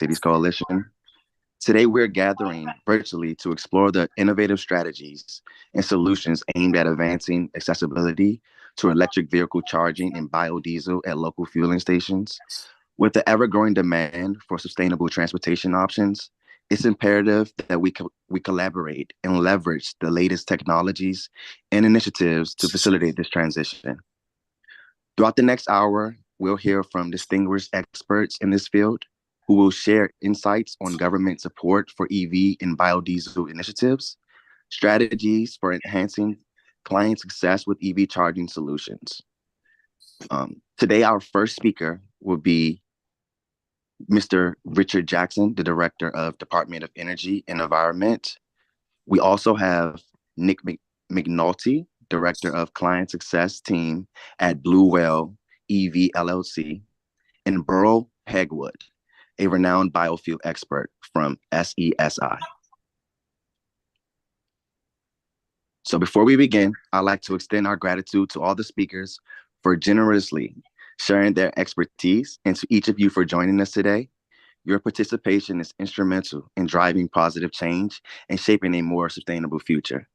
Cities Coalition. Today, we're gathering virtually to explore the innovative strategies and solutions aimed at advancing accessibility to electric vehicle charging and biodiesel at local fueling stations. With the ever-growing demand for sustainable transportation options, it's imperative that we collaborate and leverage the latest technologies and initiatives to facilitate this transition. Throughout the next hour, we'll hear from distinguished experts in this field who will share insights on government support for EV and biodiesel initiatives, strategies for enhancing client success with EV charging solutions. Today, our first speaker will be Mr. Richard Jackson, the Director of Department of Energy and Environment. We also have Nick McNulty, Director of Client Success Team at Blue Whale EV LLC, and Burl Hegwood, a renowned biofuel expert from SESI. So before we begin, I'd like to extend our gratitude to all the speakers for generously sharing their expertise, and to each of you for joining us today. Your participation is instrumental in driving positive change and shaping a more sustainable future.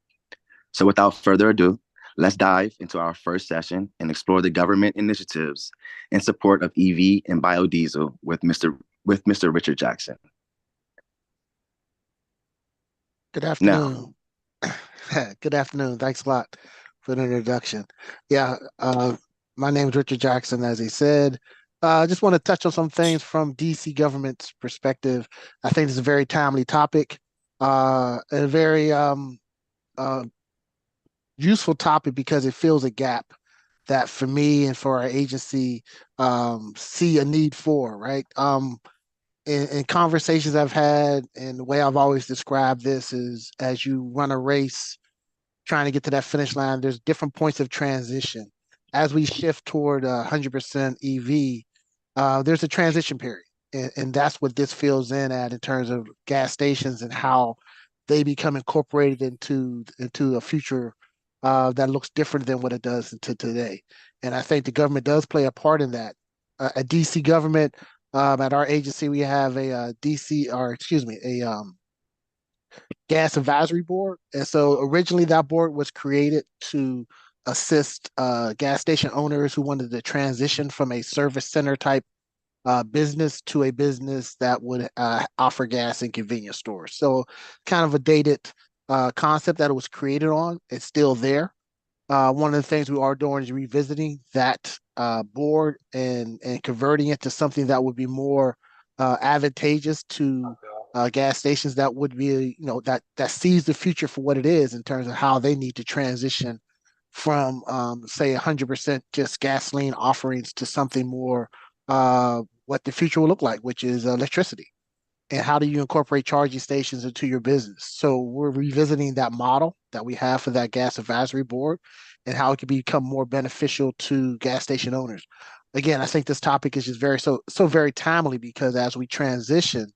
So without further ado, let's dive into our first session and explore the government initiatives in support of EV and biodiesel with Mr. Richard Jackson. Good afternoon. Good afternoon. Thanks a lot for the introduction. Yeah, my name is Richard Jackson, as he said. I just want to touch on some things from DC government's perspective. I think it's a very timely topic, a very useful topic because it fills a gap that for me and for our agency see a need for, right? In conversations I've had, and the way I've always described this is as you run a race trying to get to that finish line, there's different points of transition. As we shift toward 100% EV, there's a transition period. And that's what this fills in terms of gas stations and how they become incorporated into a future that looks different than what it does into today. And I think the government does play a part in that. A DC government, at our agency, we have a gas advisory board. And so originally that board was created to assist gas station owners who wanted to transition from a service center type business to a business that would offer gas in convenience stores. So kind of a dated concept that it was created on. It's still there. One of the things we are doing is revisiting that board and converting it to something that would be more advantageous to gas stations that would be, that sees the future for what it is in terms of how they need to transition from, say, 100% just gasoline offerings to something more what the future will look like, which is electricity. And how do you incorporate charging stations into your business? So we're revisiting that model that we have for that gas advisory board and how it can become more beneficial to gas station owners. Again, I think this topic is just so very timely because as we transition,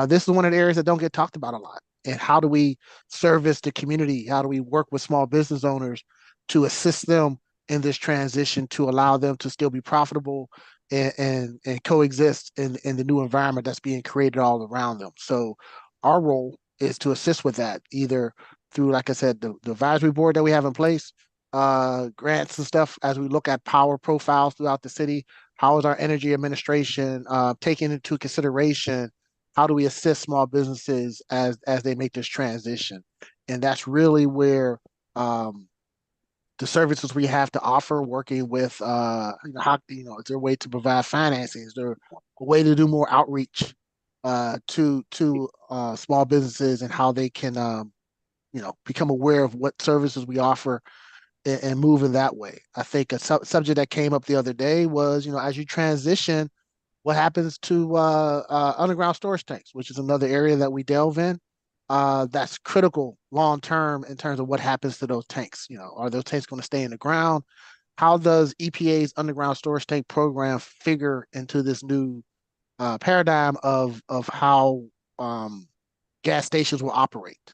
this is one of the areas that don't get talked about a lot. And how do we service the community? How do we work with small business owners to assist them in this transition to allow them to still be profitable and coexist in the new environment that's being created all around them? So our role is to assist with that, either through, like I said, the advisory board that we have in place, grants and stuff as we look at power profiles throughout the city. How is our energy administration taking into consideration how do we assist small businesses as they make this transition? And that's really where the services we have to offer, working with, is there a way to provide financing? Is there a way to do more outreach to small businesses and how they can, become aware of what services we offer and move in that way? I think a subject that came up the other day was, as you transition, what happens to underground storage tanks, which is another area that we delve in. That's critical long term in terms of what happens to those tanks. Are those tanks going to stay in the ground? How does EPA's underground storage tank program figure into this new paradigm of how gas stations will operate?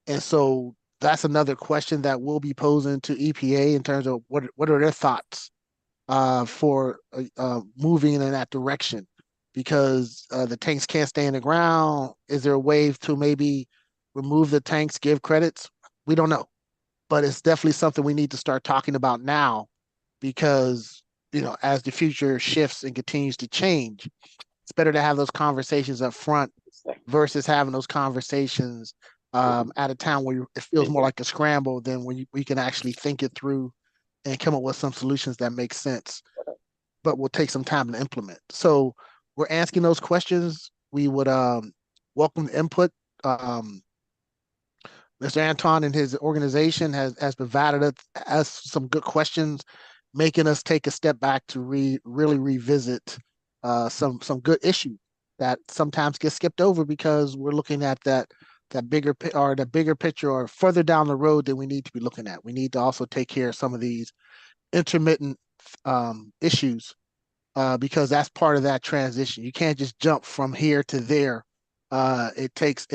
And so that's another question that we'll be posing to EPA in terms of what are their thoughts for moving in that direction. because the tanks can't stay in the ground. Is there a way to maybe remove the tanks, give credits? We don't know, but it's definitely something we need to start talking about now because, as the future shifts and continues to change, it's better to have those conversations up front versus having those conversations at a time where it feels more like a scramble than when we can actually think it through and come up with some solutions that make sense, but will take some time to implement. So we're asking those questions. We would welcome input. Um, Mr. Anton and his organization has provided us some good questions, making us take a step back to really revisit some good issues that sometimes get skipped over because we're looking at that bigger picture or further down the road than we need to be looking at. We need to also take care of some of these intermittent issues because that's part of that transition. You can't just jump from here to there. It takes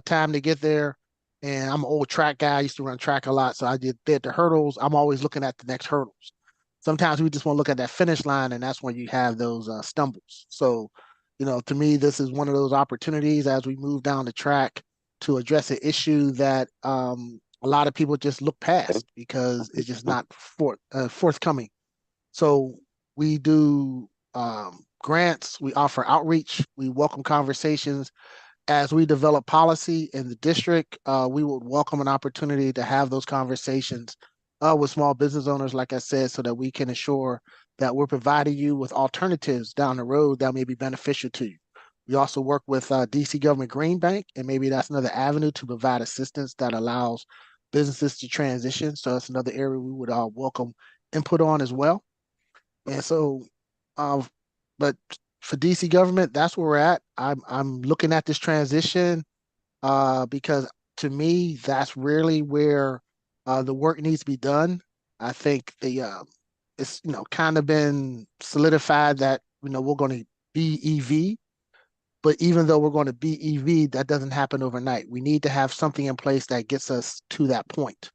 time to get there. And I'm an old track guy. I used to run track a lot, so I did the hurdles. I'm always looking at the next hurdles. Sometimes we just want to look at that finish line, and that's when you have those stumbles. So, to me, this is one of those opportunities as we move down the track to address an issue that a lot of people just look past because it's just not forthcoming. So we do grants, we offer outreach, we welcome conversations. As we develop policy in the district, we would welcome an opportunity to have those conversations with small business owners, like I said, so that we can ensure that we're providing you with alternatives down the road that may be beneficial to you. We also work with DC Government Green Bank, and maybe that's another avenue to provide assistance that allows businesses to transition. So that's another area we would welcome input on as well. And so, uh, but for DC government, that's where we're at. I'm looking at this transition because to me, that's really where the work needs to be done. I think it's kind of been solidified that we're going to be EV, but even though we're going to be EV, that doesn't happen overnight. We need to have something in place that gets us to that point.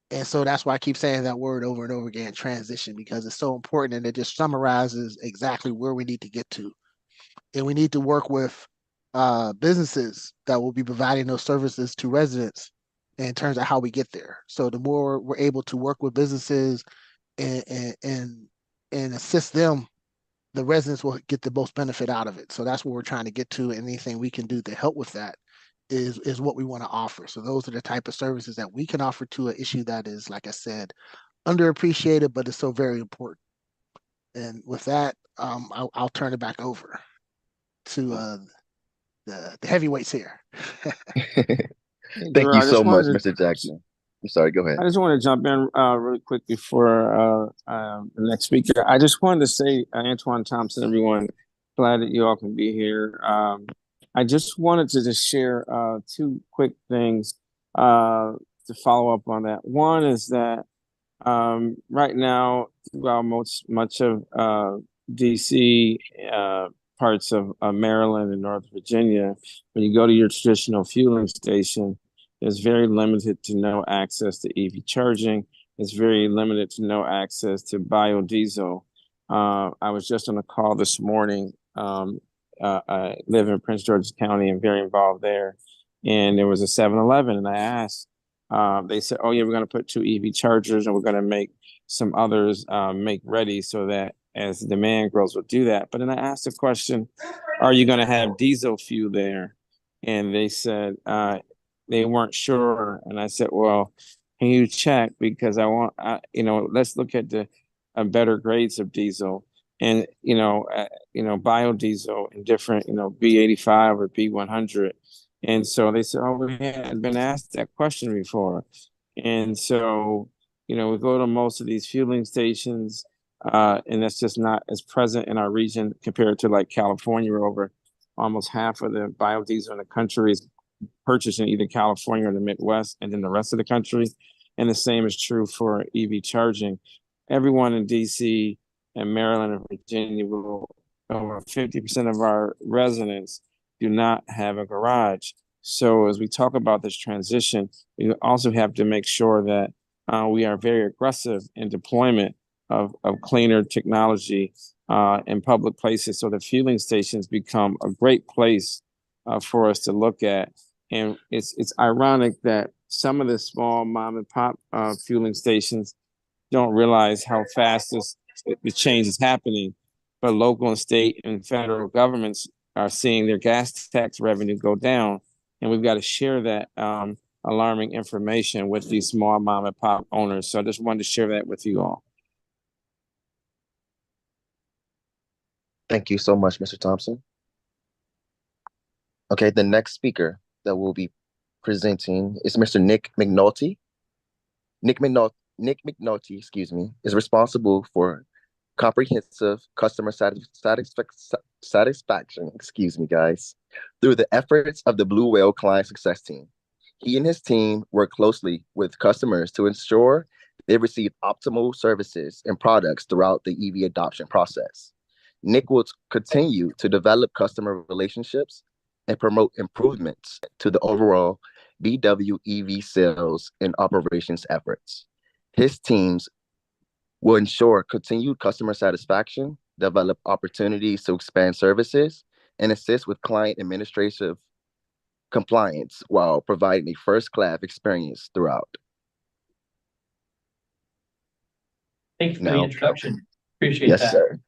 And so that's why I keep saying that word over and over again, transition, because it's so important and it just summarizes exactly where we need to get to. And we need to work with businesses that will be providing those services to residents in terms of how we get there. So the more we're able to work with businesses and and assist them, the residents will get the most benefit out of it. So that's what we're trying to get to. And anything we can do to help with that is what we want to offer. So those are the type of services that we can offer to an issue that is, like I said, underappreciated, but it's so very important. And with that, I'll turn it back over to the heavyweights here. Hey, Thank Drew, you so much, Mr. Jackson. I'm sorry, go ahead. I just want to jump in really quick before the next speaker. I just wanted to say, Antoine Thompson, everyone, glad that you all can be here. I just wanted to just share two quick things to follow up on that. One is that right now, throughout much of DC, parts of Maryland and North Virginia, when you go to your traditional fueling station, there's very limited to no access to EV charging. It's very limited to no access to biodiesel. I was just on a call this morning. I live in Prince George's County and very involved there. And there was a 7-Eleven, and I asked, they said, oh, yeah, we're going to put 2 EV chargers and we're going to make some others make ready so that as the demand grows, we'll do that. But then I asked the question, are you going to have diesel fuel there? And they said they weren't sure. And I said, well, can you check? Because let's look at the better grades of diesel and, biodiesel and different, B85 or B100. And so they said, oh, we hadn't been asked that question before. And so, we go to most of these fueling stations, and that's just not as present in our region compared to like California, where over almost half of the biodiesel in the country is purchased in either California or the Midwest, and then the rest of the country. And the same is true for EV charging. Everyone in DC and Maryland and Virginia, over 50% of our residents do not have a garage. So as we talk about this transition, we also have to make sure that we are very aggressive in deployment of cleaner technology in public places. So the fueling stations become a great place for us to look at. And it's ironic that some of the small mom and pop fueling stations don't realize how fast the change is happening, but local and state and federal governments are seeing their gas tax revenue go down, and we've got to share that alarming information with these small mom and pop owners. So I just wanted to share that with you all. Thank you so much, Mr. Thompson. Okay, the next speaker that will be presenting is Mr. Nick McNulty. Nick McNulty, excuse me, is responsible for comprehensive customer satisfaction, excuse me, guys, through the efforts of the Blue Whale Client Success Team. He and his team work closely with customers to ensure they receive optimal services and products throughout the EV adoption process. Nick will continue to develop customer relationships and promote improvements to the overall VW EV sales and operations efforts. His teams will ensure continued customer satisfaction, develop opportunities to expand services, and assist with client administrative compliance while providing a first-class experience throughout. Thank you for the introduction. Appreciate yes, that, sir.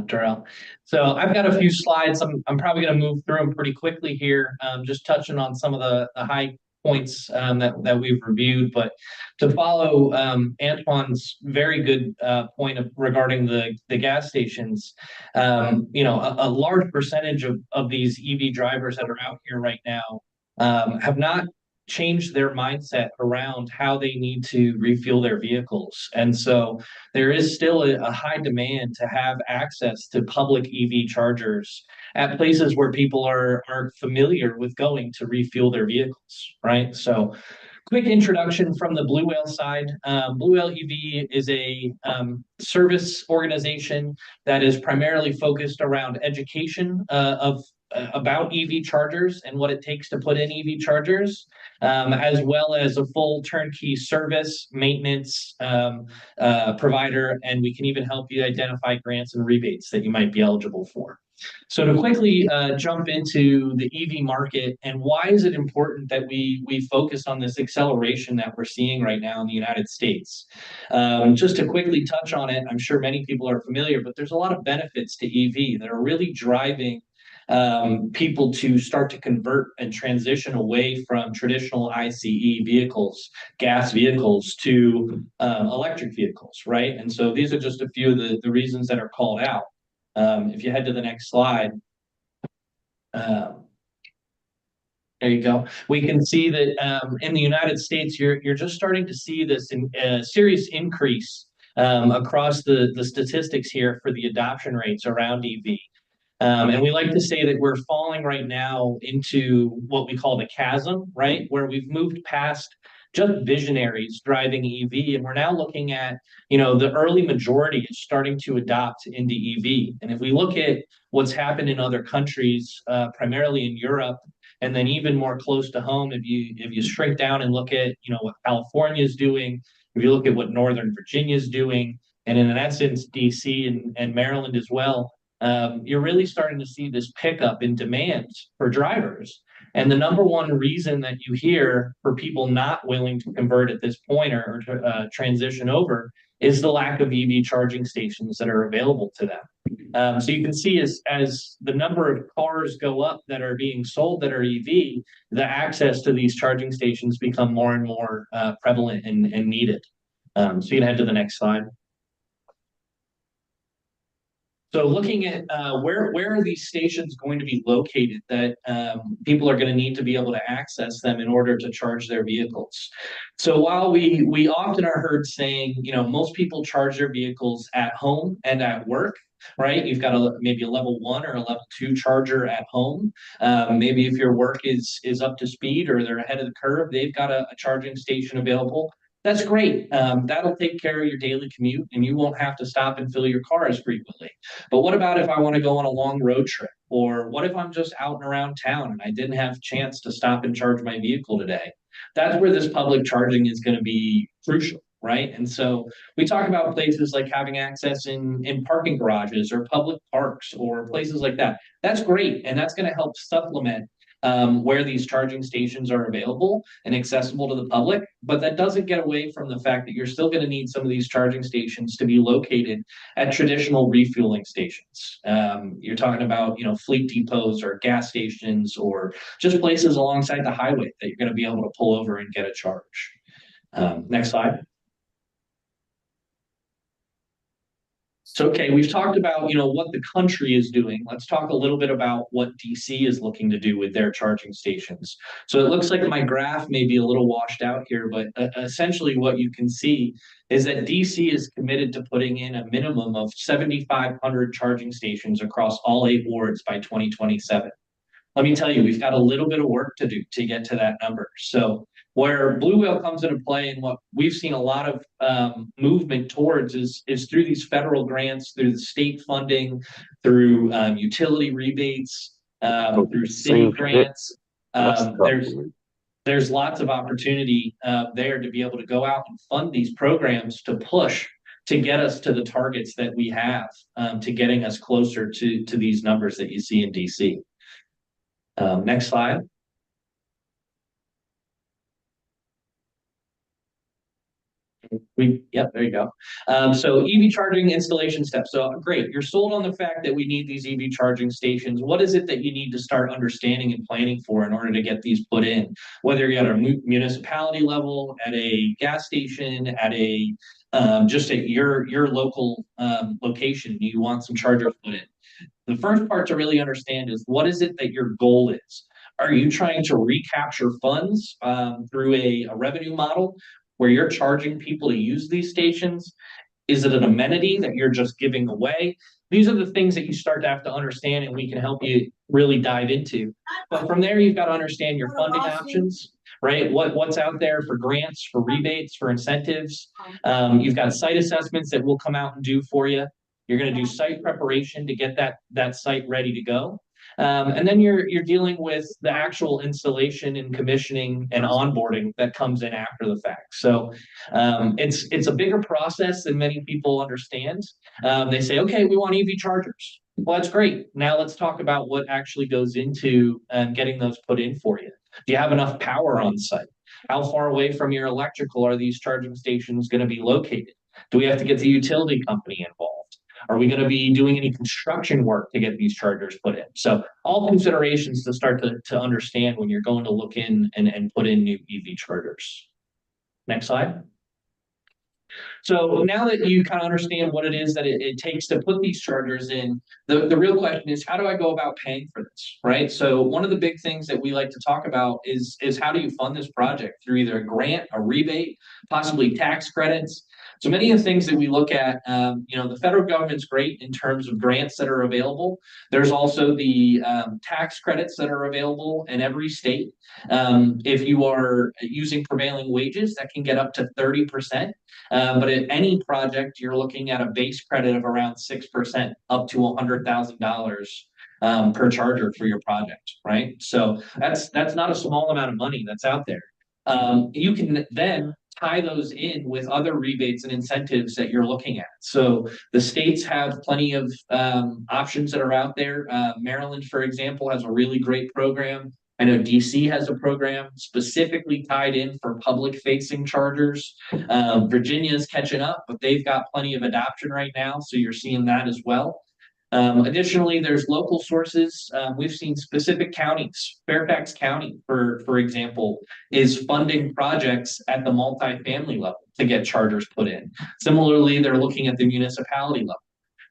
Darrell. So I've got a few slides. I'm probably going to move through them pretty quickly here, just touching on some of the high points that we've reviewed. But to follow Antoine's very good point regarding the gas stations, a large percentage of these EV drivers that are out here right now have not changed their mindset around how they need to refuel their vehicles. And so there is still a high demand to have access to public EV chargers at places where people are familiar with going to refuel their vehicles, right? So quick introduction from the Blue Whale side. Blue Whale EV is a service organization that is primarily focused around education about EV chargers and what it takes to put in EV chargers, as well as a full turnkey service, maintenance provider, and we can even help you identify grants and rebates that you might be eligible for. So to quickly jump into the EV market and why is it important that we focus on this acceleration that we're seeing right now in the United States? Just to quickly touch on it, I'm sure many people are familiar, but there's a lot of benefits to EV that are really driving people to start to convert and transition away from traditional ICE vehicles, gas vehicles, to electric vehicles, right? And so these are just a few of the reasons that are called out. If you head to the next slide, there you go. We can see that in the United States, you're just starting to see this serious increase across the statistics here for the adoption rates around EV. And we like to say that we're falling right now into what we call the chasm, right? Where we've moved past just visionaries driving EV, and we're now looking at, the early majority is starting to adopt into EV. And if we look at what's happened in other countries, primarily in Europe, and then even more close to home, if you shrink down and look at, what California is doing, if you look at what Northern Virginia is doing, and in essence, DC and Maryland as well, you're really starting to see this pickup in demand for drivers. And the number one reason that you hear for people not willing to convert at this point or to transition over is the lack of EV charging stations that are available to them. So you can see as the number of cars go up that are being sold that are EV, the access to these charging stations become more and more prevalent and needed. So you can head to the next slide. So looking at where are these stations going to be located that people are going to need to be able to access them in order to charge their vehicles. So while we often are heard saying, most people charge their vehicles at home and at work, right? You've got maybe a level 1 or a level 2 charger at home. Maybe if your work is up to speed or they're ahead of the curve, they've got a charging station available. That's great. That'll take care of your daily commute and you won't have to stop and fill your car as frequently. But what about if I want to go on a long road trip? Or what if I'm just out and around town and I didn't have a chance to stop and charge my vehicle today? That's where this public charging is going to be crucial, right? And so we talk about places like having access in parking garages or public parks or places like that. That's great, and that's going to help supplement where these charging stations are available and accessible to the public. But that doesn't get away from the fact that you're still going to need some of these charging stations to be located at traditional refueling stations. You're talking about, fleet depots or gas stations or just places alongside the highway that you're going to be able to pull over and get a charge. Next slide. So, okay, we've talked about, what the country is doing. Let's talk a little bit about what DC is looking to do with their charging stations. So it looks like my graph may be a little washed out here, but essentially what you can see is that DC is committed to putting in a minimum of 7,500 charging stations across all 8 wards by 2027. Let me tell you, we've got a little bit of work to do to get to that number. So where Blue Whale comes into play and what we've seen a lot of movement towards is through these federal grants, through the state funding, through utility rebates, through city grants. There's lots of opportunity there to be able to go out and fund these programs to push to get us to the targets that we have, to getting us closer to these numbers that you see in DC. Next slide. Yep, there you go. So EV charging installation steps. So great, you're sold on the fact that we need these EV charging stations. What is it that you need to start understanding and planning for in order to get these put in? Whether you're at a municipality level, at a gas station, at a just at your local location, you want some chargers put in. The first part to really understand is what is it that your goal is? Are you trying to recapture funds through a revenue model where you're charging people to use these stations? Is it an amenity that you're just giving away? These are the things that you start to have to understand, and we can help you really dive into. But from there, you've got to understand your funding options, right? What's out there for grants, for rebates, for incentives. You've got site assessments that we'll come out and do for you. You're going to do site preparation to get that site ready to go. And then you're dealing with the actual installation and commissioning and onboarding that comes in after the fact. So it's a bigger process than many people understand. They say, okay, we want EV chargers. Well, that's great. Now let's talk about what actually goes into getting those put in for you. Do you have enough power on site? How far away from your electrical are these charging stations going to be located? Do we have to get the utility company involved? Are we going to be doing any construction work to get these chargers put in? So all considerations to start to understand when you're going to look in and put in new EV chargers. Next slide. So now that you kind of understand what it is that it takes to put these chargers in, the real question is, how do I go about paying for this, right? So one of the big things that we like to talk about is how do you fund this project through either a grant, a rebate, possibly tax credits. So many of the things that we look at, the federal government's great in terms of grants that are available. There's also the tax credits that are available in every state. If you are using prevailing wages, that can get up to 30%. But at any project, you're looking at a base credit of around 6%, up to $100,000 per charger for your project, right? So that's not a small amount of money that's out there. You can then tie those in with other rebates and incentives that you're looking at. So the states have plenty of options that are out there. Maryland, for example, has a really great program. I know DC has a program specifically tied in for public-facing chargers. Virginia is catching up, but they've got plenty of adoption right now, so you're seeing that as well. Additionally, there's local sources. We've seen specific counties. Fairfax County, for example, is funding projects at the multifamily level to get chargers put in. Similarly, they're looking at the municipality level.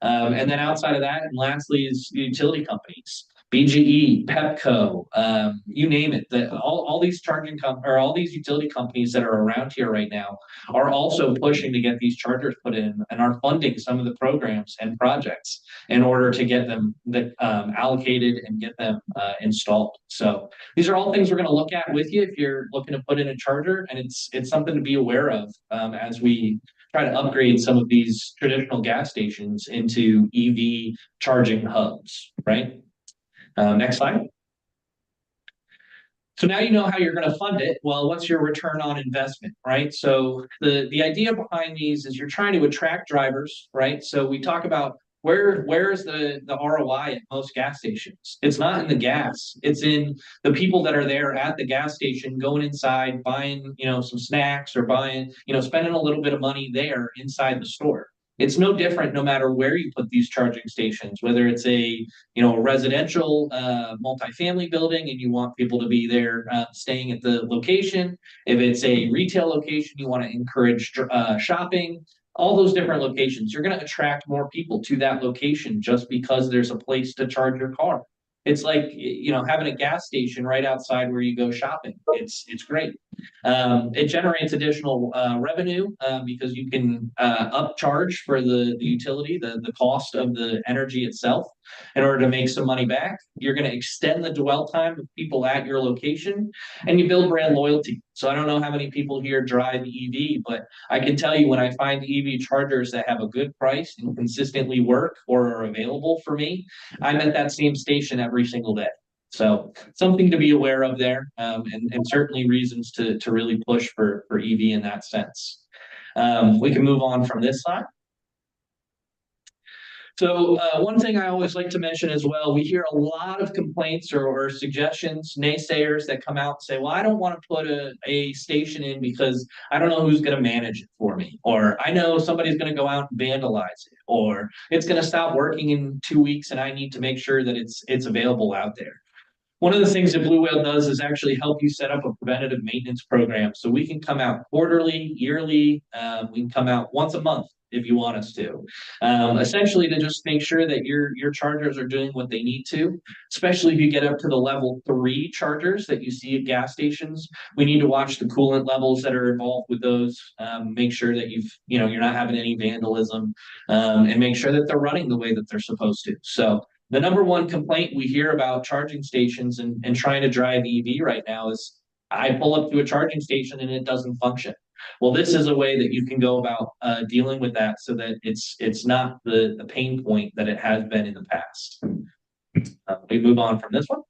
And then outside of that, and lastly, is utility companies. BGE, Pepco, you name it. All these all these utility companies that are around here right now are also pushing to get these chargers put in and are funding some of the programs and projects in order to get them allocated and get them installed. So these are all things we're going to look at with you if you're looking to put in a charger, and it's something to be aware of as we try to upgrade some of these traditional gas stations into EV charging hubs, right? Next slide. So now you know how you're going to fund it. Well, what's your return on investment, right? So the idea behind these is you're trying to attract drivers, right? So we talk about where is the ROI at most gas stations? It's not in the gas. It's in the people that are there at the gas station going inside, buying, some snacks or buying, spending a little bit of money there inside the store. It's no different no matter where you put these charging stations, whether it's a residential multifamily building and you want people to be there staying at the location. If it's a retail location, you want to encourage shopping. All those different locations, you're going to attract more people to that location just because there's a place to charge your car. It's like having a gas station right outside where you go shopping. It's great. It generates additional revenue because you can upcharge for the utility, the cost of the energy itself in order to make some money back. You're going to extend the dwell time of people at your location and you build brand loyalty. So I don't know how many people here drive EV, but I can tell you when I find EV chargers that have a good price and consistently work or are available for me, I'm at that same station every single day. So something to be aware of there, and certainly reasons to really push for EV in that sense. We can move on from this slide. So one thing I always like to mention as well, we hear a lot of complaints or suggestions, naysayers that come out and say, well, I don't want to put a station in because I don't know who's going to manage it for me. Or I know somebody's going to go out and vandalize it. Or it's going to stop working in 2 weeks and I need to make sure that it's available out there. One of the things that Blue Whale does is actually help you set up a preventative maintenance program. So we can come out quarterly, yearly, we can come out once a month if you want us to. Essentially to just make sure that your chargers are doing what they need to, especially if you get up to the level 3 chargers that you see at gas stations. We need to watch the coolant levels that are involved with those, make sure that you're not having any vandalism, and make sure that they're running the way that they're supposed to. So the number one complaint we hear about charging stations and trying to drive EV right now is I pull up to a charging station and it doesn't function. Well, this is a way that you can go about dealing with that so that it's not the pain point that it has been in the past. We move on from this one.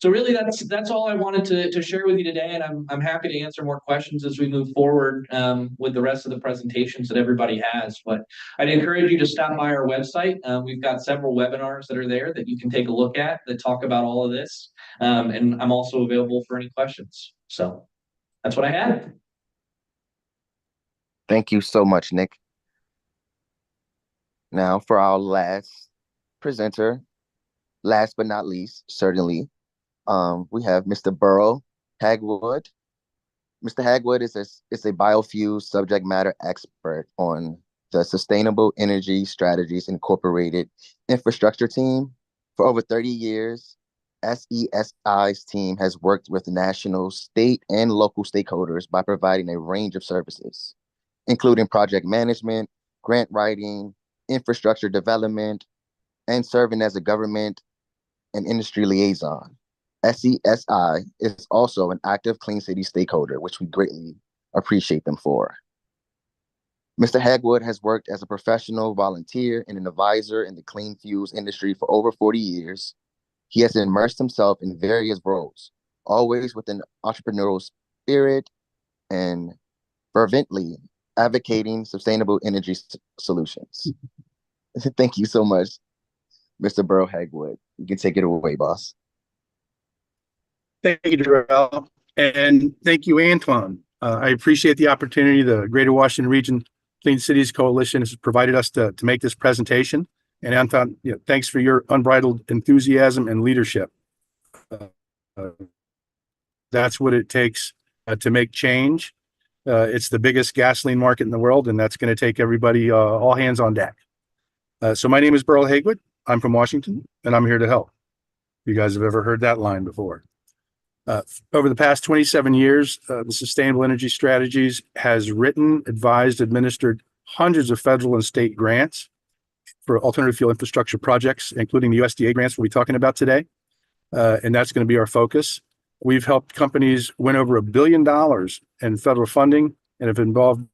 So really, that's all I wanted to share with you today, and I'm happy to answer more questions as we move forward with the rest of the presentations that everybody has. But I'd encourage you to stop by our website. We've got several webinars that are there that you can take a look at that talk about all of this, and I'm also available for any questions. So that's what I had. Thank you so much, Nick. Now for our last presenter, last but not least, certainly, we have Mr. Burl Hagwood. Mr. Hagwood is a biofuel subject matter expert on the Sustainable Energy Strategies Incorporated infrastructure team. For over 30 years, SESI's team has worked with national, state, and local stakeholders by providing a range of services, including project management, grant writing, infrastructure development, and serving as a government and industry liaison. SESI is also an active Clean City stakeholder, which we greatly appreciate them for. Mr. Hagwood has worked as a professional volunteer and an advisor in the clean fuels industry for over 40 years. He has immersed himself in various roles, always with an entrepreneurial spirit and fervently advocating sustainable energy solutions. Thank you so much, Mr. Burl Hagwood. You can take it away, boss. Thank you, Darrell. And thank you, Antoine. I appreciate the opportunity the Greater Washington Region Clean Cities Coalition has provided us to make this presentation. And Antoine, thanks for your unbridled enthusiasm and leadership. That's what it takes to make change. It's the biggest gasoline market in the world, and that's going to take everybody, all hands on deck. So my name is Burl Hagwood. I'm from Washington, and I'm here to help. You guys have ever heard that line before? Over the past 27 years, the Sustainable Energy Strategies has written, advised, administered hundreds of federal and state grants for alternative fuel infrastructure projects, including the USDA grants we'll be talking about today. And that's going to be our focus. We've helped companies win over $1 billion in federal funding and have involved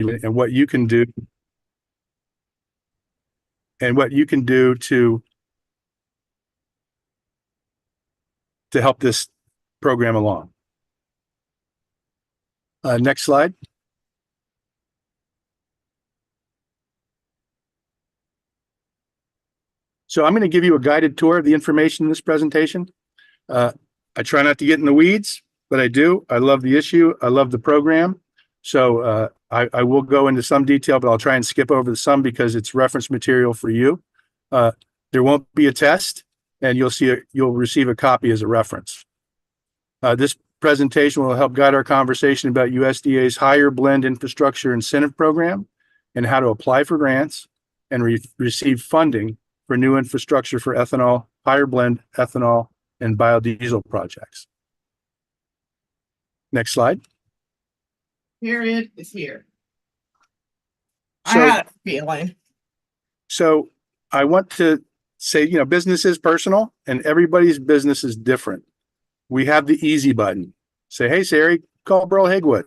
and what you can do to help this program along. Next slide. So I'm going to give you a guided tour of the information in this presentation. I try not to get in the weeds, but I do. I love the issue. I love the program. So I will go into some detail, but I'll try and skip over some because it's reference material for you. There won't be a test, and you'll receive a copy as a reference. This presentation will help guide our conversation about USDA's Higher Blend Infrastructure Incentive Program and how to apply for grants and receive funding for new infrastructure for ethanol, higher blend ethanol, and biodiesel projects. Next slide. Period is here. So, I had a feeling. So I want to say, business is personal and everybody's business is different. We have the easy button. Say, hey, Sari, call Burl Hagwood.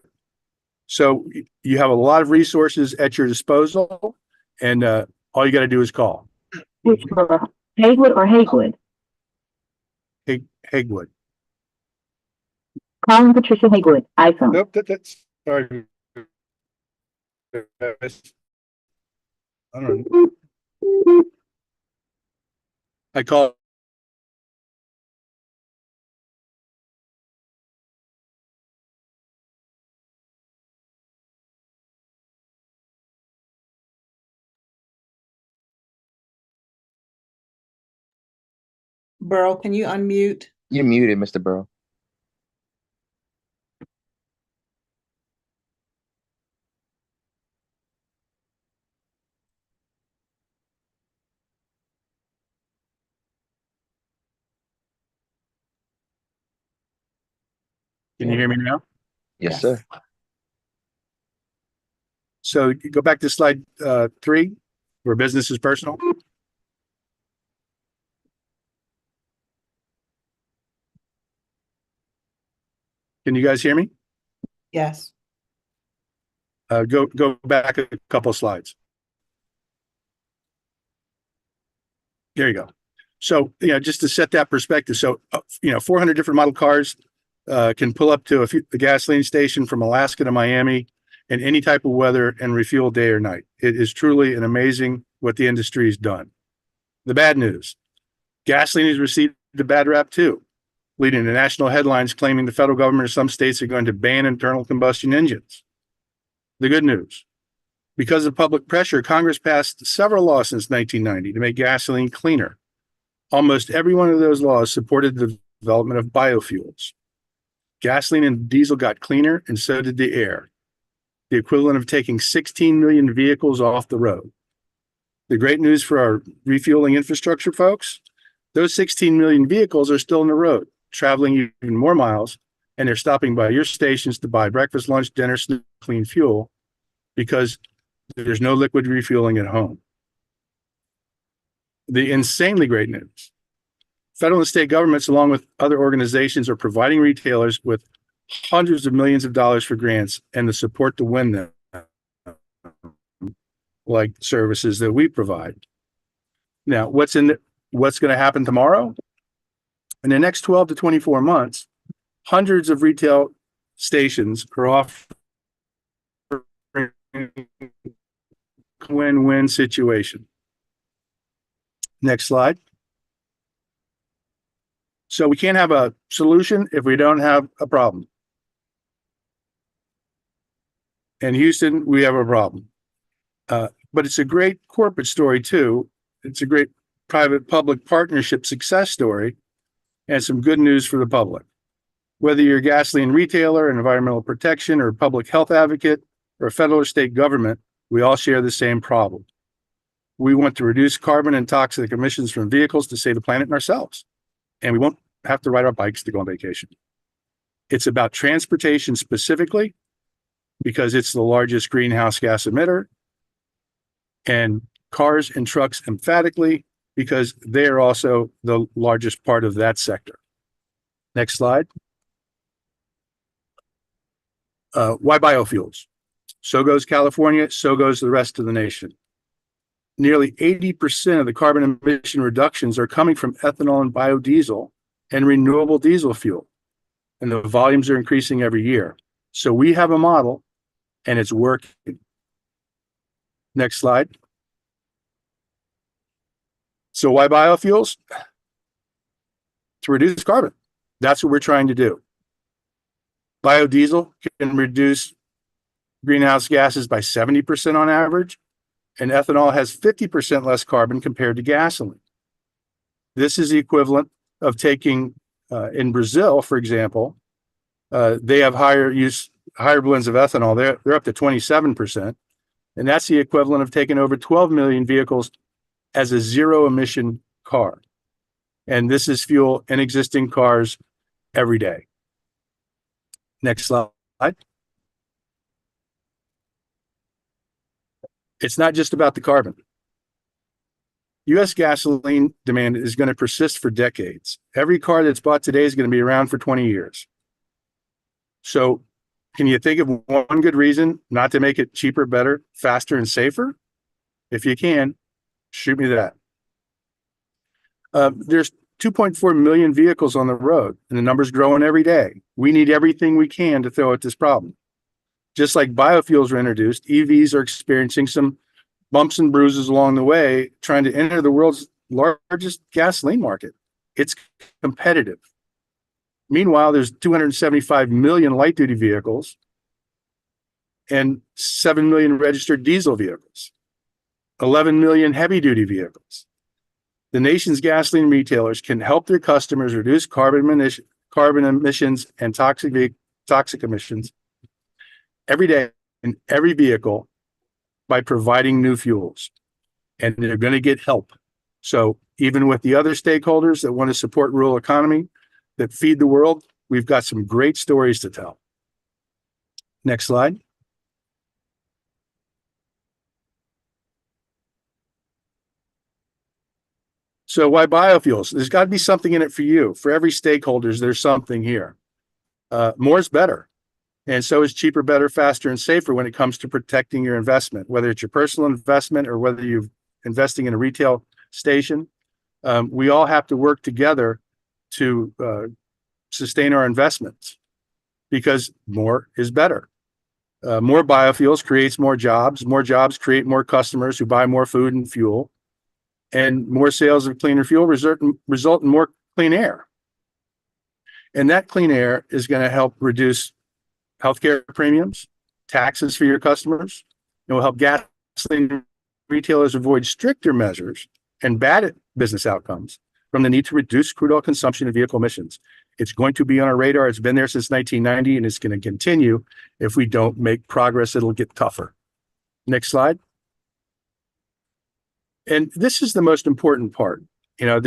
So you have a lot of resources at your disposal, and all you got to do is call. Which Burl? Hagwood or Hagwood? Hagwood. Calling Patricia Hagwood, iPhone. Nope, that's sorry. I don't know. I call. Burl, can you unmute? You're muted, Mr. Burrow. Can you hear me now? Yes, sir. So you go back to slide 3, where business is personal. Can you guys hear me? Yes. Go back a couple slides. There you go. So, just to set that perspective. So, 400 different model cars can pull up to the gasoline station from Alaska to Miami in any type of weather and refuel day or night. It is truly an amazing what the industry has done. The bad news, gasoline has received a bad rap too, leading to national headlines claiming the federal government or some states are going to ban internal combustion engines. The good news, because of public pressure, Congress passed several laws since 1990 to make gasoline cleaner. Almost every one of those laws supported the development of biofuels. Gasoline and diesel got cleaner, and so did the air, the equivalent of taking 16 million vehicles off the road. The great news for our refueling infrastructure folks, those 16 million vehicles are still on the road, traveling even more miles, and they're stopping by your stations to buy breakfast, lunch, dinner, clean fuel, because there's no liquid refueling at home. The insanely great news, federal and state governments, along with other organizations, are providing retailers with hundreds of millions of dollars for grants and the support to win them, like services that we provide. Now, what's going to happen tomorrow? In the next 12 to 24 months, hundreds of retail stations are offering win-win situation. Next slide. So we can't have a solution if we don't have a problem. In Houston, we have a problem. But it's a great corporate story too. It's a great private-public partnership success story and some good news for the public. Whether you're a gasoline retailer, an environmental protection, or a public health advocate, or a federal or state government, we all share the same problem. We want to reduce carbon and toxic emissions from vehicles to save the planet and ourselves. And we won't have to ride our bikes to go on vacation. It's about transportation specifically, because it's the largest greenhouse gas emitter, and cars and trucks emphatically, because they are also the largest part of that sector. Next slide. Why biofuels? So goes California, so goes the rest of the nation. Nearly 80% of the carbon emission reductions are coming from ethanol and biodiesel and renewable diesel fuel. And the volumes are increasing every year. So we have a model and it's working. Next slide. So why biofuels? To reduce carbon. That's what we're trying to do. Biodiesel can reduce greenhouse gases by 70% on average, and ethanol has 50% less carbon compared to gasoline. This is the equivalent of taking, in Brazil, for example, they have higher blends of ethanol. They're up to 27%. And that's the equivalent of taking over 12 million vehicles as a zero emission car. And this is fuel in existing cars every day. Next slide. It's not just about the carbon. U.S. gasoline demand is going to persist for decades. Every car that's bought today is going to be around for 20 years. So can you think of one good reason not to make it cheaper, better, faster, and safer? If you can, shoot me that. There's 2.4 million vehicles on the road, and the number's growing every day. We need everything we can to throw at this problem. Just like biofuels were introduced, EVs are experiencing some bumps and bruises along the way, trying to enter the world's largest gasoline market. It's competitive. Meanwhile, there's 275 million light-duty vehicles and 7 million registered diesel vehicles, 11 million heavy-duty vehicles. The nation's gasoline retailers can help their customers reduce carbon emissions and toxic emissions every day in every vehicle by providing new fuels. And they're going to get help. So even with the other stakeholders that want to support rural economy, that feed the world, we've got some great stories to tell. Next slide. So why biofuels? There's got to be something in it for you. For every stakeholders, there's something here. More is better. And so is cheaper, better, faster, and safer when it comes to protecting your investment, whether it's your personal investment or whether you're investing in a retail station. We all have to work together to sustain our investments because more is better. More biofuels creates more jobs create more customers who buy more food and fuel, and more sales of cleaner fuel result in more clean air. And that clean air is going to help reduce healthcare premiums, taxes for your customers. It will help gasoline retailers avoid stricter measures and bad business outcomes from the need to reduce crude oil consumption and vehicle emissions. It's going to be on our radar. It's been there since 1990, and it's going to continue. If we don't make progress, it'll get tougher. Next slide. And this is the most important part. You know,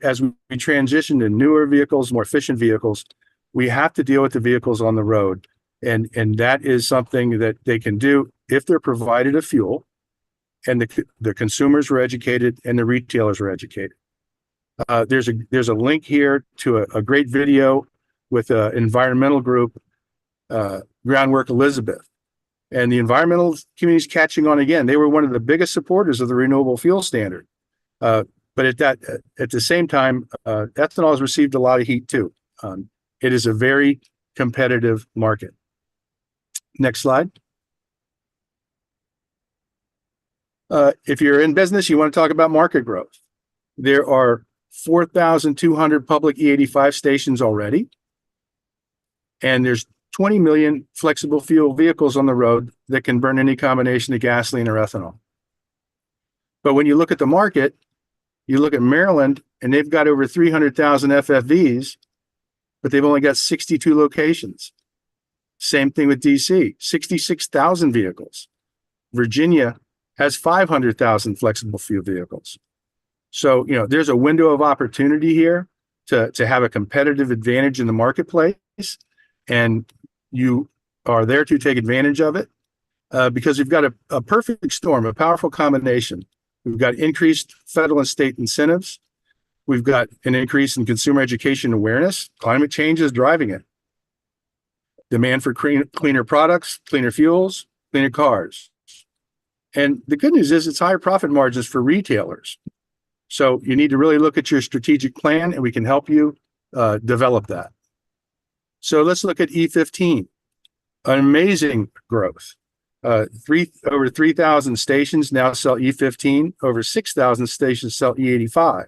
as we transition to newer vehicles, more efficient vehicles, we have to deal with the vehicles on the road. And that is something that they can do if they're provided a fuel and the consumers were educated and the retailers were educated. There's a link here to a great video with an environmental group, Groundwork Elizabeth. And the environmental community is catching on again. They were one of the biggest supporters of the renewable fuel standard. But at the same time, ethanol has received a lot of heat too. It is a very competitive market. Next slide. If you're in business, you want to talk about market growth. There are 4,200 public E85 stations already. And there's 20 million flexible fuel vehicles on the road that can burn any combination of gasoline or ethanol. But when you look at the market, you look at Maryland, and they've got over 300,000 FFVs, but they've only got 62 locations. Same thing with DC, 66,000 vehicles. Virginia has 500,000 flexible fuel vehicles. So, you know, there's a window of opportunity here to have a competitive advantage in the marketplace, and you are there to take advantage of it because we've got a perfect storm, a powerful combination. We've got increased federal and state incentives. We've got an increase in consumer education awareness. Climate change is driving it. Demand for cleaner products, cleaner fuels, cleaner cars. And the good news is it's higher profit margins for retailers. So you need to really look at your strategic plan, and we can help you develop that. So let's look at E15, an amazing growth. Over 3,000 stations now sell E15. Over 6,000 stations sell E85.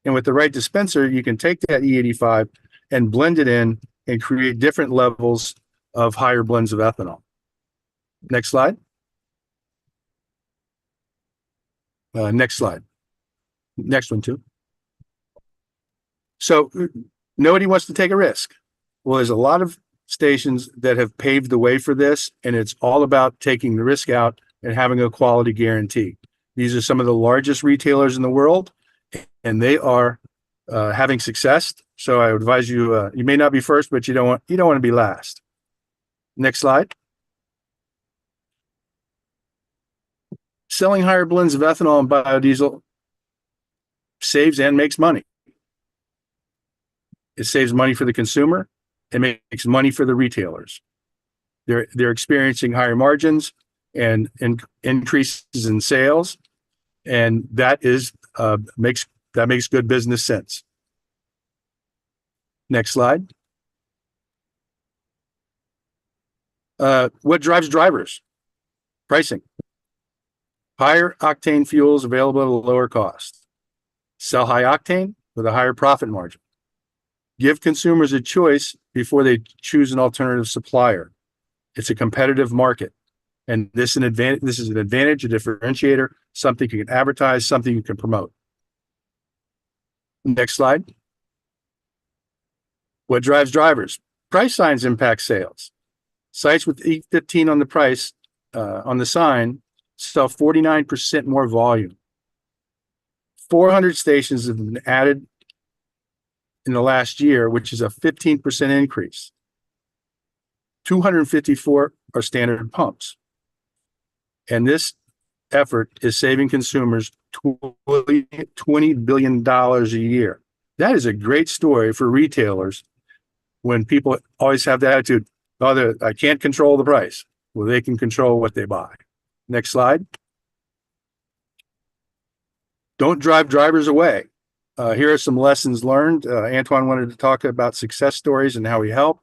And with the right dispenser, you can take that E85 and blend it in and create different levels of higher blends of ethanol. Next slide. Next slide. Next one too. So nobody wants to take a risk. Well, there's a lot of stations that have paved the way for this, and it's all about taking the risk out and having a quality guarantee. These are some of the largest retailers in the world, and they are having success. So I would advise you, you may not be first, but you don't want to be last. Next slide. Selling higher blends of ethanol and biodiesel saves and makes money. It saves money for the consumer. It makes money for the retailers. They're experiencing higher margins and increases in sales, and that makes good business sense. Next slide. What drives drivers? Pricing. Higher octane fuels available at a lower cost. Sell high octane with a higher profit margin. Give consumers a choice before they choose an alternative supplier. It's a competitive market, and this is an advantage, a differentiator, something you can advertise, something you can promote. Next slide. What drives drivers? Price signs impact sales. Sites with E15 on the price, on the sign, sell 49% more volume. 400 stations have been added in the last year, which is a 15% increase. 254 are standard pumps. And this effort is saving consumers $20 billion a year. That is a great story for retailers when people always have the attitude, oh, I can't control the price. Well, they can control what they buy. Next slide. Don't drive drivers away. Here are some lessons learned. Antoine wanted to talk about success stories and how we help.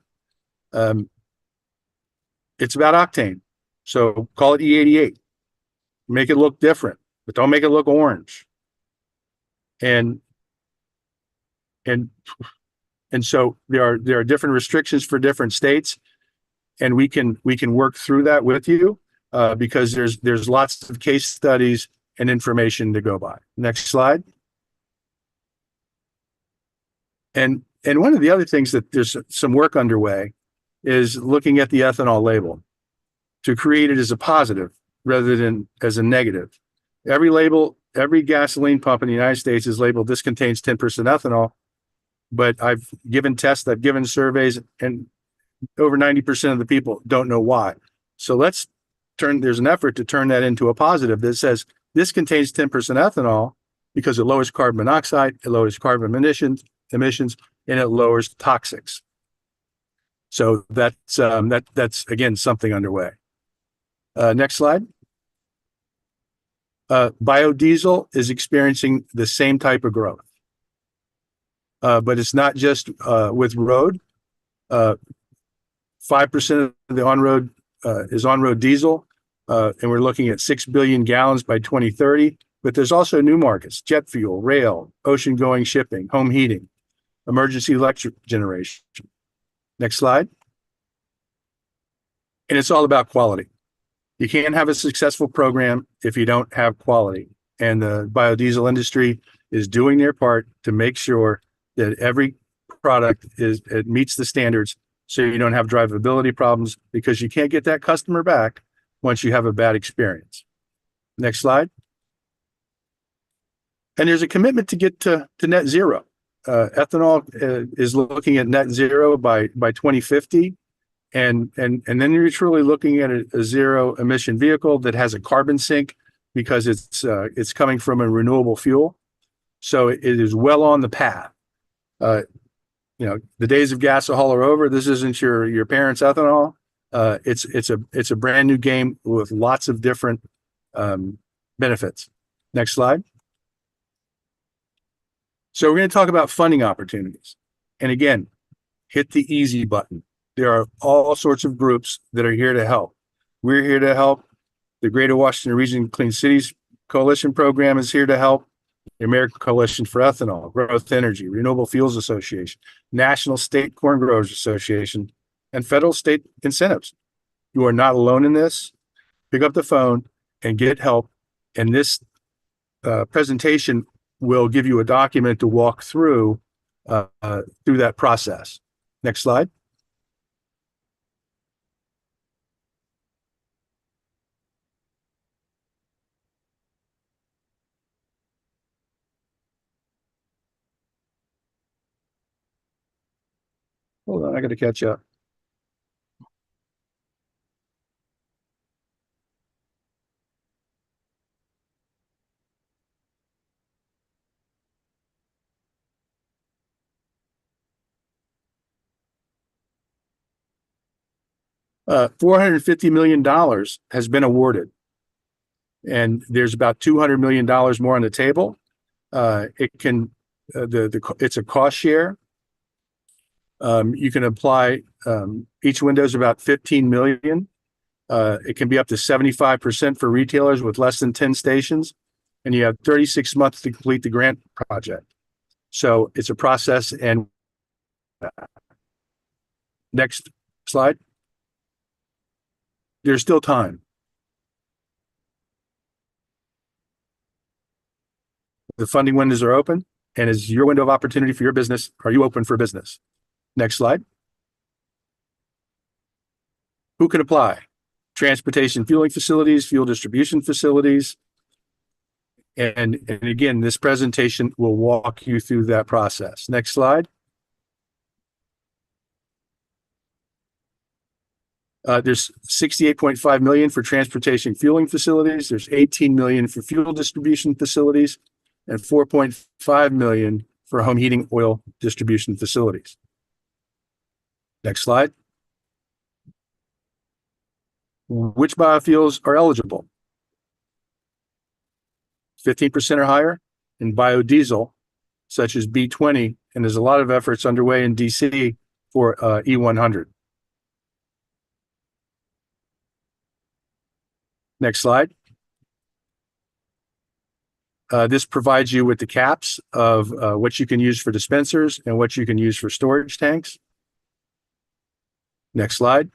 It's about octane. So call it E88. Make it look different, but don't make it look orange. And so there are different restrictions for different states, and we can work through that with you because there's lots of case studies and information to go by. Next slide. And one of the other things that there's some work underway is looking at the ethanol label to create it as a positive rather than as a negative. Every gasoline pump in the United States is labeled, this contains 10% ethanol, but I've given tests, I've given surveys, and over 90% of the people don't know why. So there's an effort to turn that into a positive that says this contains 10% ethanol because it lowers carbon monoxide, it lowers carbon emissions, and it lowers toxics. So that's again something underway. Next slide. Biodiesel is experiencing the same type of growth, but it's not just with road. 5% of the on-road is on-road diesel, and we're looking at 6 billion gallons by 2030. But there's also new markets: jet fuel, rail, ocean-going shipping, home heating, emergency electric generation. Next slide. And it's all about quality. You can't have a successful program if you don't have quality. And the biodiesel industry is doing their part to make sure that every product it meets the standards, so you don't have drivability problems, because you can't get that customer back once you have a bad experience. Next slide. And there's a commitment to get to net zero. Ethanol is looking at net zero by 2050. And then you're truly looking at a zero emission vehicle that has a carbon sink because it's coming from a renewable fuel. So it is well on the path. The days of gasohol are over. This isn't your parents' ethanol. It's a brand new game with lots of different benefits. Next slide. So we're going to talk about funding opportunities. And again, hit the easy button. There are all sorts of groups that are here to help. We're here to help. The Greater Washington Region Clean Cities Coalition Program is here to help. The American Coalition for Ethanol, Growth Energy, Renewable Fuels Association, National State Corn Growers Association, and federal state incentives. You are not alone in this. Pick up the phone and get help. And this presentation will give you a document to walk through that process. Next slide. Hold on, I got to catch up. $450 million has been awarded, and there's about $200 million more on the table. It's a cost share. You can apply. Each window is about 15 million. It can be up to 75% for retailers with less than 10 stations, and you have 36 months to complete the grant project. So it's a process. And next slide. There's still time. The funding windows are open, and is your window of opportunity for your business? Are you open for business? Next slide. Who can apply? Transportation fueling facilities, fuel distribution facilities. And again, this presentation will walk you through that process. Next slide. There's 68.5 million for transportation fueling facilities. There's 18 million for fuel distribution facilities and 4.5 million for home heating oil distribution facilities. Next slide. Which biofuels are eligible? 15% or higher in biodiesel, such as B20, and there's a lot of efforts underway in DC for E100. Next slide. This provides you with the caps of what you can use for dispensers and what you can use for storage tanks. Next slide.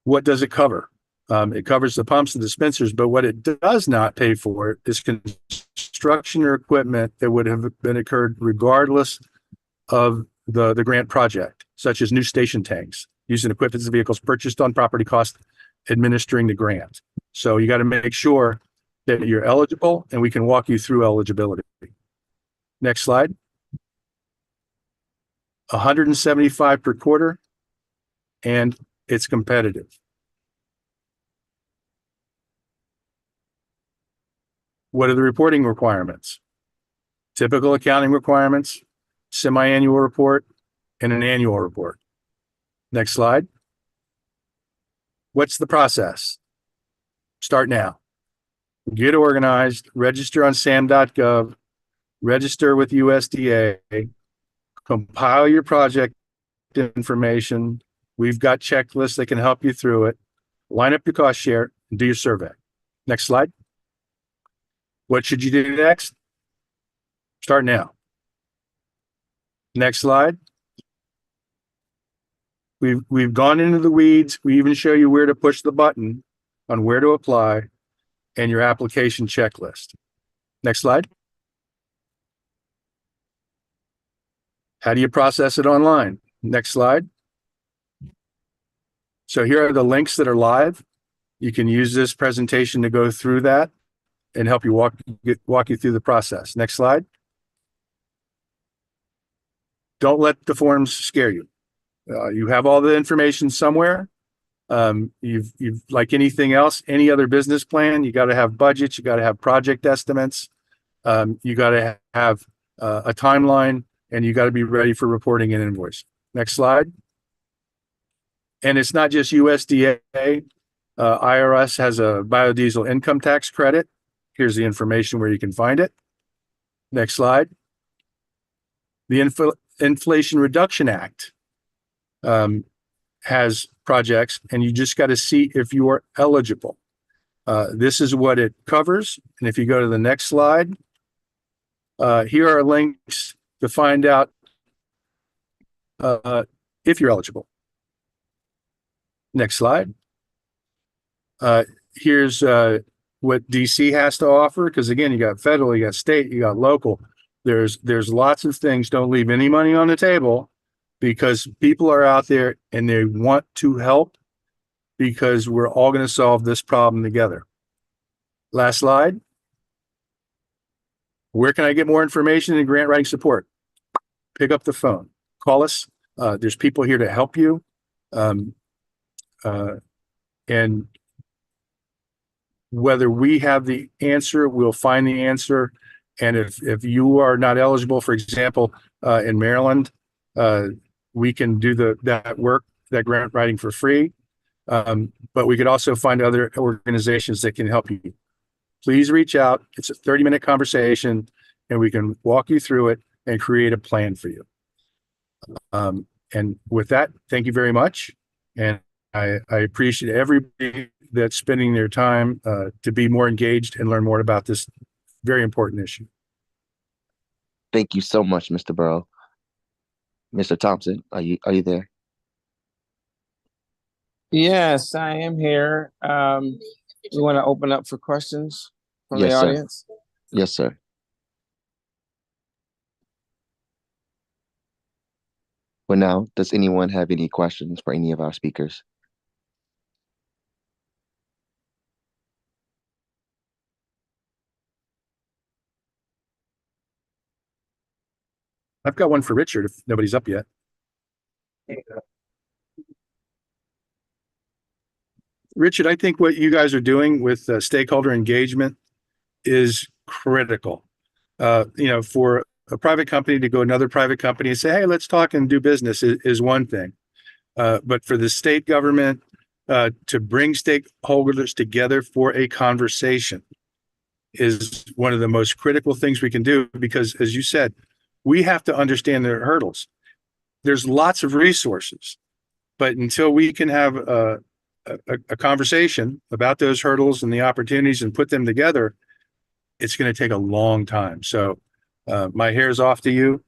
What does it cover? It covers the pumps and dispensers, but what it does not pay for is construction or equipment that would have been occurred regardless of the grant project, such as new station tanks, using equipment and vehicles purchased on property cost administering the grant. So you got to make sure that you're eligible, and we can walk you through eligibility. Next slide. 175 per quarter, and it's competitive. What are the reporting requirements? Typical accounting requirements, semi-annual report, and an annual report. Next slide. What's the process? Start now. Get organized, register on sam.gov, register with USDA, compile your project information. We've got checklists that can help you through it. Line up your cost share and do your survey. Next slide. What should you do next? Start now. Next slide. We've gone into the weeds. We even show you where to push the button on where to apply and your application checklist. Next slide. How do you process it online? Next slide. So here are the links that are live. You can use this presentation to go through that and help you walk you through the process. Next slide. Don't let the forms scare you. You have all the information somewhere. You've like anything else, any other business plan, you got to have budgets, you got to have project estimates, you got to have a timeline and you got to be ready for reporting an invoice. Next slide. And it's not just USDA. IRS has a biodiesel income tax credit. Here's the information where you can find it. Next slide. The Inflation Reduction Act has projects, and you just got to see if you are eligible. This is what it covers. And if you go to the next slide, here are links to find out if you're eligible. Next slide. Here's what DC has to offer, because again, you got federal, you got state, you got local. There's lots of things. Don't leave any money on the table, because people are out there and they want to help, because we're all going to solve this problem together. Last slide. Where can I get more information and grant writing support? Pick up the phone, call us. There's people here to help you. And whether we have the answer, we'll find the answer. And if you are not eligible, for example, in Maryland, we can do that work, that grant writing for free. But we could also find other organizations that can help you. Please reach out. It's a 30-minute conversation, and we can walk you through it and create a plan for you. And with that, thank you very much. And I appreciate everybody that's spending their time to be more engaged and learn more about this very important issue. Thank you so much, Mr. Burrow. Mr. Thompson, are you there? Yes, I am here. We want to open up for questions from the Yes, sir. audience. Yes, sir. Well, now, does anyone have any questions for any of our speakers? I've got one for Richard if nobody's up yet. Richard, I think what you guys are doing with stakeholder engagement is critical. For a private company to go to another private company and say, hey, let's talk and do business is one thing. But for the state government to bring stakeholders together for a conversation is one of the most critical things we can do, because as you said, we have to understand their hurdles. There's lots of resources, but until we can have a conversation about those hurdles and the opportunities and put them together, it's going to take a long time. So my hair's off to you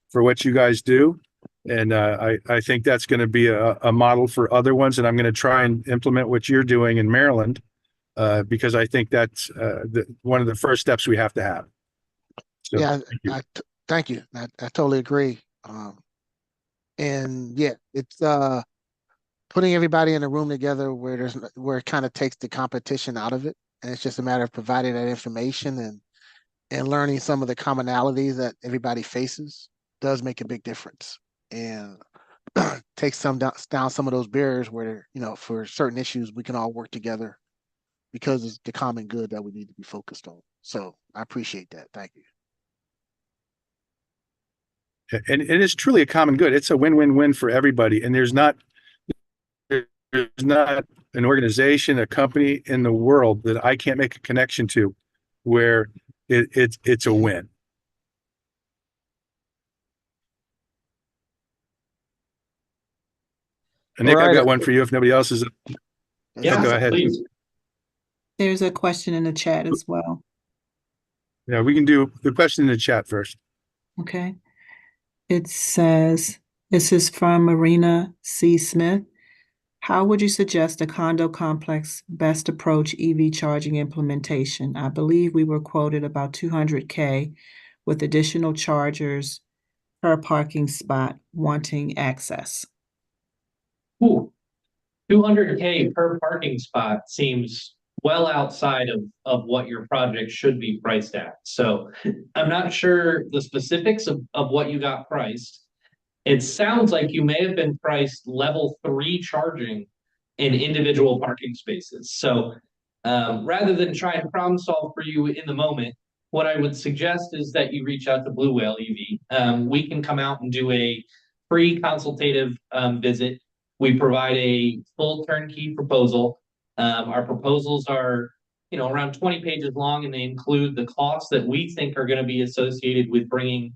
for what you guys do. And I think that's going to be a model for other ones. And I'm going to try and implement what you're doing in Maryland, because I think that's one of the first steps we have to have. So, Yeah, thank you. thank you. I totally agree. And yeah, it's putting everybody in a room together where it kind of takes the competition out of it, and it's just a matter of providing that information and learning some of the commonalities that everybody faces does make a big difference, and takes down some of those barriers where, for certain issues we can all work together because it's the common good that we need to be focused on. So I appreciate that. Thank you. And it is truly a common good. It's a win-win-win for everybody. And there's not an organization, a company in the world that I can't make a connection to where it's a win. And Nick, I've got one for you if nobody else is. Yeah, go ahead. Please. There's a question in the chat as well. Yeah, we can do the question in the chat first. Okay. It says, this is from Marina C. Smith. How would you suggest a condo complex best approach EV charging implementation? I believe we were quoted about $200K with additional chargers per parking spot wanting access. Ooh, 200K per parking spot seems well outside of what your project should be priced at. So I'm not sure the specifics of what you got priced. It sounds like you may have been priced level 3 charging in individual parking spaces. So rather than try and problem solve for you in the moment, what I would suggest is that you reach out to Blue Whale EV. We can come out and do a free consultative visit. We provide a full turnkey proposal. Our proposals are, around 20 pages long, and they include the costs that we think are going to be associated with bringing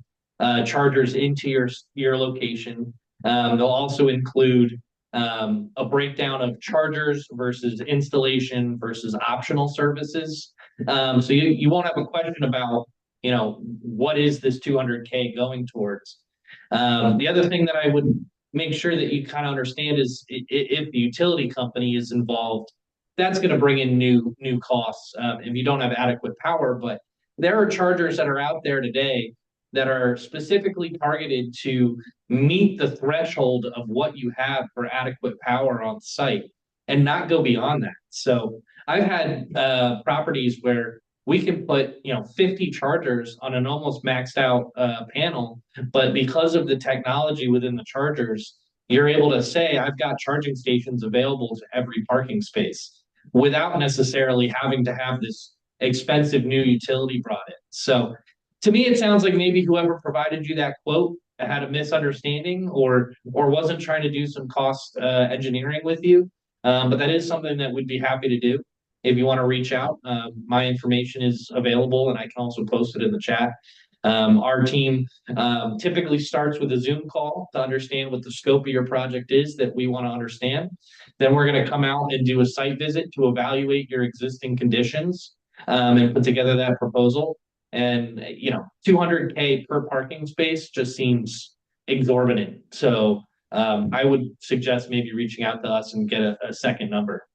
chargers into your location. They'll also include a breakdown of chargers versus installation versus optional services. So you won't have a question about, what is this 200K going towards? The other thing that I would make sure that you kind of understand is if the utility company is involved, that's going to bring in new costs if you don't have adequate power. But there are chargers that are out there today that are specifically targeted to meet the threshold of what you have for adequate power on site and not go beyond that. So I've had properties where we can put 50 chargers on an almost maxed out panel, but because of the technology within the chargers, you're able to say I've got charging stations available to every parking space without necessarily having to have this expensive new utility brought in. So to me, it sounds like maybe whoever provided you that quote had a misunderstanding or wasn't trying to do some cost engineering with you. But that is something that we'd be happy to do. If you want to reach out, my information is available, and I can also post it in the chat. Our team typically starts with a Zoom call to understand what the scope of your project is that we want to understand. Then we're going to come out and do a site visit to evaluate your existing conditions and put together that proposal. And 200K per parking space just seems exorbitant. So I would suggest maybe reaching out to us and get a second number.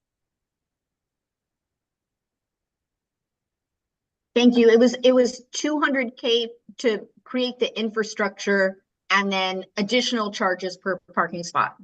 Thank you. It was 200K to create the infrastructure and then additional charges per parking spot.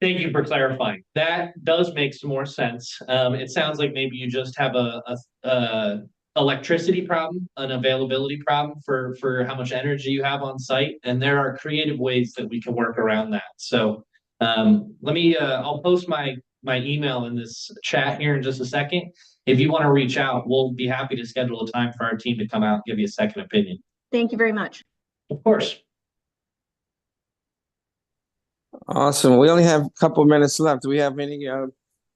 Thank you for clarifying. That does make some more sense. It sounds like maybe you just have a electricity problem, an availability problem for how much energy you have on site, and there are creative ways that we can work around that. So let me I'll post my email in this chat here in just a second. If you want to reach out, we'll be happy to schedule a time for our team to come out and give you a second opinion. Thank you very much. Of course. Awesome. We only have a couple minutes left. Do we have any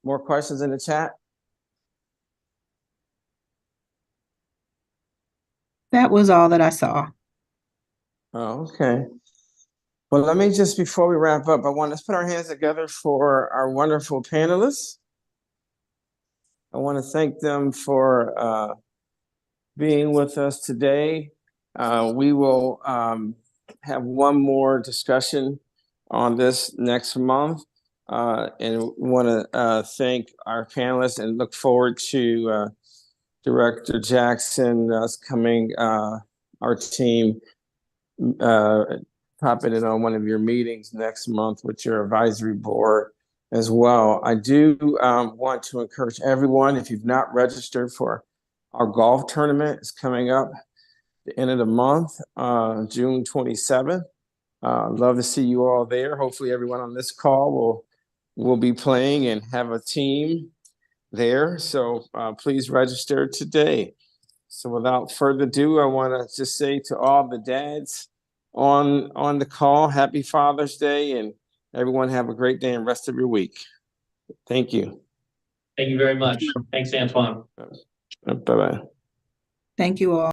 more questions in the chat? That was all that I saw. Oh, okay. Well, let me just, before we wrap up, let's put our hands together for our wonderful panelists. I want to thank them for being with us today. We will have one more discussion on this next month, and want to thank our panelists and look forward to Director Jackson coming, our team, popping in on one of your meetings next month with your advisory board as well. I do want to encourage everyone, if you've not registered for our golf tournament, it's coming up the end of the month, June 27th. Love to see you all there. Hopefully everyone on this call will be playing and have a team there. So please register today. So without further ado, I want to just say to all the dads on the call, happy Father's Day, and everyone have a great day and rest of your week. Thank you. Thank you very much. Thanks, Antoine. Bye-bye. Thank you all.